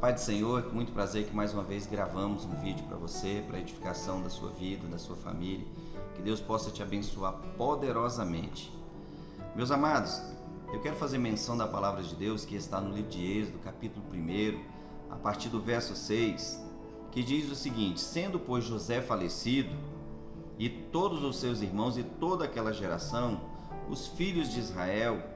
Pai do Senhor, é com muito prazer que mais uma vez gravamos um vídeo para você, para edificação da sua vida, da sua família. Que Deus possa te abençoar poderosamente. Meus amados, eu quero fazer menção da palavra de Deus que está no livro de Êxodo, capítulo 1, a partir do verso 6, que diz o seguinte: sendo, pois, José falecido, e todos os seus irmãos e toda aquela geração, os filhos de Israel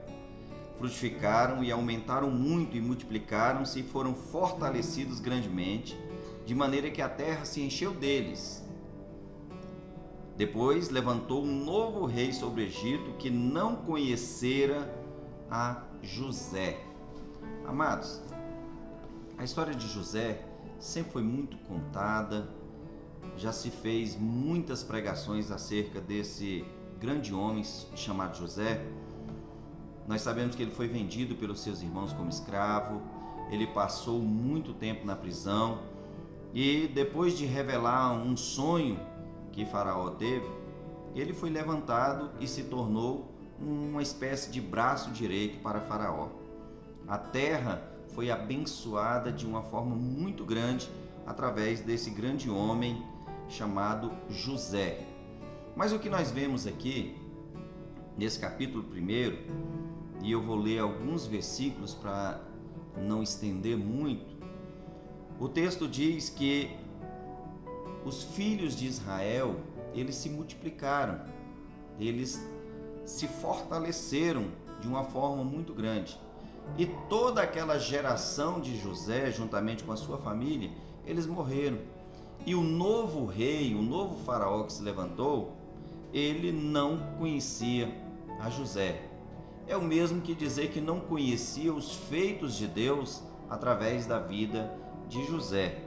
frutificaram e aumentaram muito e multiplicaram-se e foram fortalecidos grandemente, de maneira que a terra se encheu deles. Depois levantou um novo rei sobre o Egito que não conhecera a José. Amados, a história de José sempre foi muito contada, já se fez muitas pregações acerca desse grande homem chamado José. Nós sabemos que ele foi vendido pelos seus irmãos como escravo, ele passou muito tempo na prisão e depois de revelar um sonho que Faraó teve, ele foi levantado e se tornou uma espécie de braço direito para Faraó. A terra foi abençoada de uma forma muito grande através desse grande homem chamado José. Mas o que nós vemos aqui, nesse capítulo 1, e eu vou ler alguns versículos para não estender muito, o texto diz que os filhos de Israel, eles se multiplicaram, eles se fortaleceram de uma forma muito grande. E toda aquela geração de José, juntamente com a sua família, eles morreram. E o novo rei, o novo faraó que se levantou, ele não conhecia a José. É o mesmo que dizer que não conhecia os feitos de Deus através da vida de José.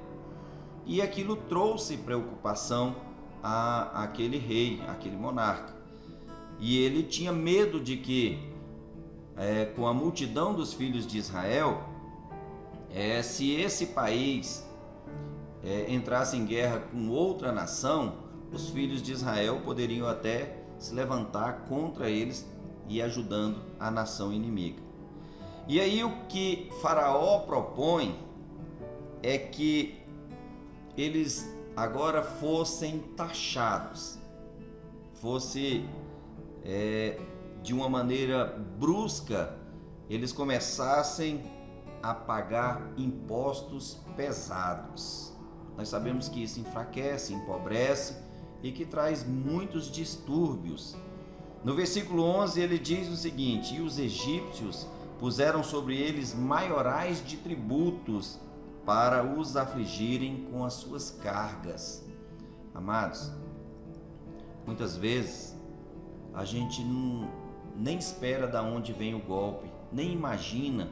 E aquilo trouxe preocupação àquele rei, àquele monarca. E ele tinha medo de que, com a multidão dos filhos de Israel, se esse país entrasse em guerra com outra nação, os filhos de Israel poderiam até se levantar contra eles e ajudando a nação inimiga. E aí o que Faraó propõe é que eles agora fossem taxados, fosse de uma maneira brusca, eles começassem a pagar impostos pesados. Nós sabemos que isso enfraquece, empobrece e que traz muitos distúrbios. No versículo 11 ele diz o seguinte: e os egípcios puseram sobre eles maiorais de tributos para os afligirem com as suas cargas. Amados, muitas vezes a gente nem espera de onde vem o golpe, nem imagina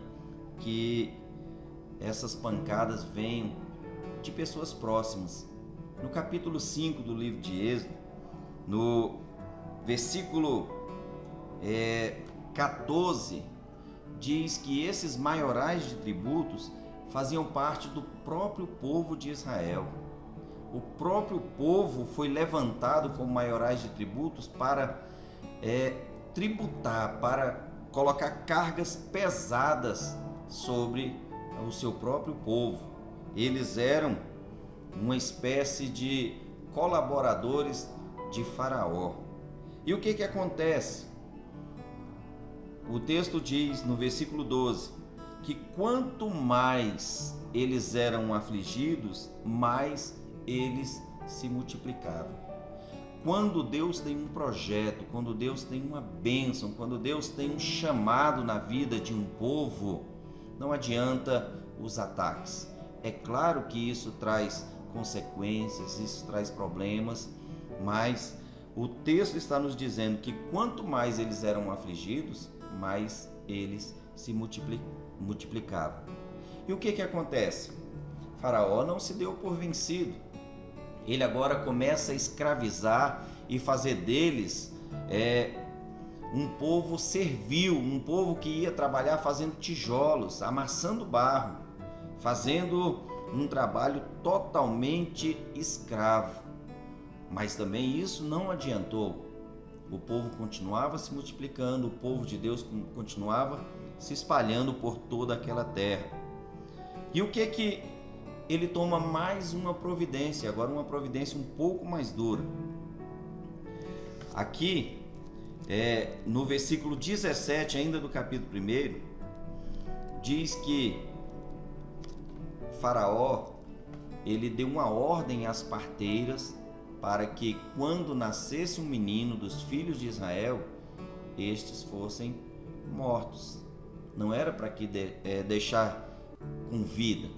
que essas pancadas venham de pessoas próximas. No capítulo 5 do livro de Êxodo, no versículo 14, diz que esses maiorais de tributos faziam parte do próprio povo de Israel. O próprio povo foi levantado como maiorais de tributos para tributar, para colocar cargas pesadas sobre o seu próprio povo. Eles eram uma espécie de colaboradores de Faraó. E o que acontece? O texto diz no versículo 12 que quanto mais eles eram afligidos, mais eles se multiplicavam. Quando Deus tem um projeto, quando Deus tem uma bênção, quando Deus tem um chamado na vida de um povo, não adianta os ataques. É claro que isso traz consequências, isso traz problemas, mas o texto está nos dizendo que quanto mais eles eram afligidos, mais eles se multiplicavam. E o que acontece? Faraó não se deu por vencido. Ele agora começa a escravizar e fazer deles um povo servil, um povo que ia trabalhar fazendo tijolos, amassando barro, fazendo um trabalho totalmente escravo. Mas também isso não adiantou. O povo continuava se multiplicando, o povo de Deus continuava se espalhando por toda aquela terra. E o que ele toma mais uma providência, agora uma providência um pouco mais dura. Aqui, no versículo 17 ainda do capítulo 1, diz que Faraó, ele deu uma ordem às parteiras para que quando nascesse um menino dos filhos de Israel, estes fossem mortos. Não era para que deixar com vida,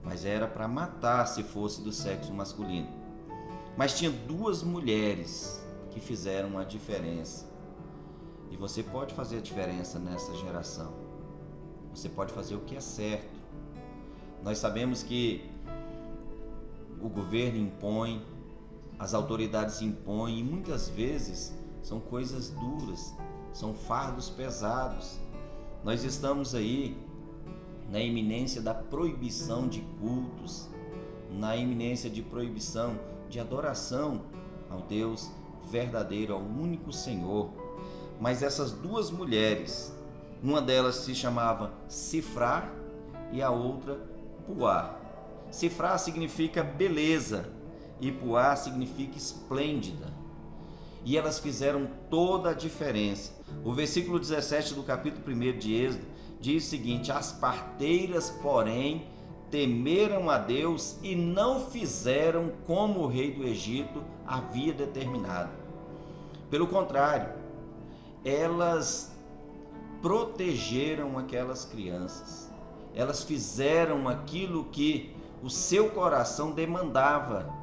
mas era para matar se fosse do sexo masculino. Mas tinha duas mulheres que fizeram a diferença. E você pode fazer a diferença nessa geração. Você pode fazer o que é certo. Nós sabemos que o governo impõe, as autoridades impõem, e muitas vezes são coisas duras, são fardos pesados. Nós estamos aí na iminência da proibição de cultos, na iminência de proibição de adoração ao Deus verdadeiro, ao único Senhor. Mas essas duas mulheres, uma delas se chamava Sifrá e a outra Puá. Sifrá significa beleza e Puá significa esplêndida. E elas fizeram toda a diferença. O versículo 17 do capítulo 1 de Êxodo diz o seguinte: as parteiras, porém, temeram a Deus e não fizeram como o rei do Egito havia determinado. Pelo contrário, elas protegeram aquelas crianças. Elas fizeram aquilo que o seu coração demandava.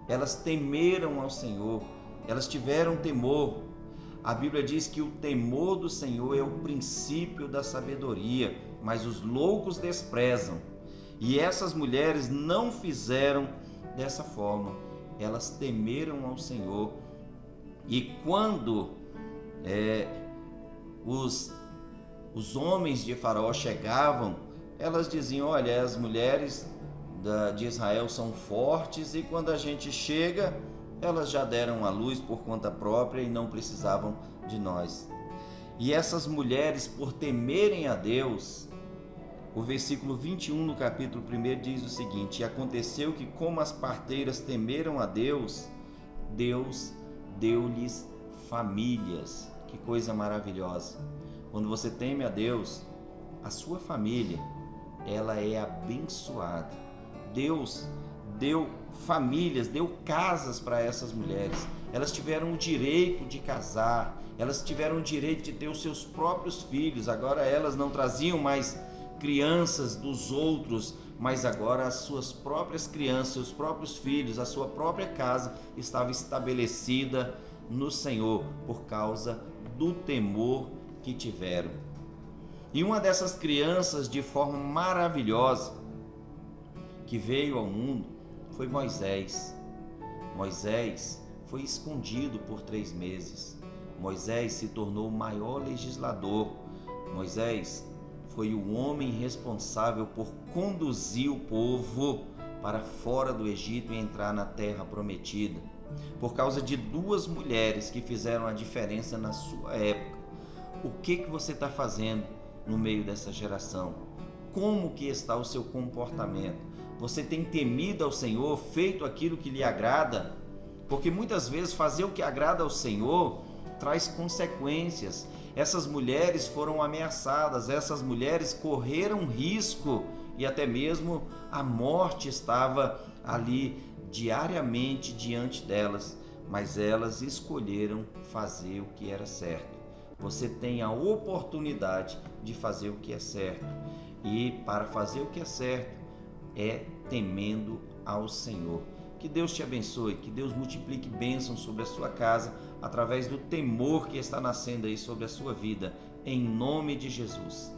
Elas temeram ao Senhor. Elas tiveram temor. A Bíblia diz que o temor do Senhor é o princípio da sabedoria, mas os loucos desprezam. E essas mulheres não fizeram dessa forma. Elas temeram ao Senhor. E quando os homens de Faraó chegavam, elas diziam: olha, as mulheres de Israel são fortes, e quando a gente chega, elas já deram à luz por conta própria e não precisavam de nós. E essas mulheres, por temerem a Deus, o versículo 21 no capítulo 1 diz o seguinte: e aconteceu que, como as parteiras temeram a Deus, Deus deu-lhes famílias. Que coisa maravilhosa! Quando você teme a Deus, a sua família, ela é abençoada. Deus deu famílias, deu casas para essas mulheres. Elas tiveram o direito de casar, elas tiveram o direito de ter os seus próprios filhos. Agora elas não traziam mais crianças dos outros, mas agora as suas próprias crianças, seus próprios filhos, a sua própria casa estava estabelecida no Senhor por causa do temor que tiveram. E uma dessas crianças, de forma maravilhosa, que veio ao mundo foi Moisés. Moisés foi escondido por 3 meses. Moisés se tornou o maior legislador. Moisés foi o homem responsável por conduzir o povo para fora do Egito e entrar na terra prometida. Por causa de 2 mulheres que fizeram a diferença na sua época. O que você está fazendo no meio dessa geração? Como que está o seu comportamento? Você tem temido ao Senhor, feito aquilo que lhe agrada? Porque muitas vezes fazer o que agrada ao Senhor traz consequências. Essas mulheres foram ameaçadas, essas mulheres correram risco e até mesmo a morte estava ali diariamente diante delas, mas elas escolheram fazer o que era certo. Você tem a oportunidade de fazer o que é certo, e para fazer o que é certo é temendo ao Senhor. Que Deus te abençoe, que Deus multiplique bênçãos sobre a sua casa através do temor que está nascendo aí sobre a sua vida, em nome de Jesus.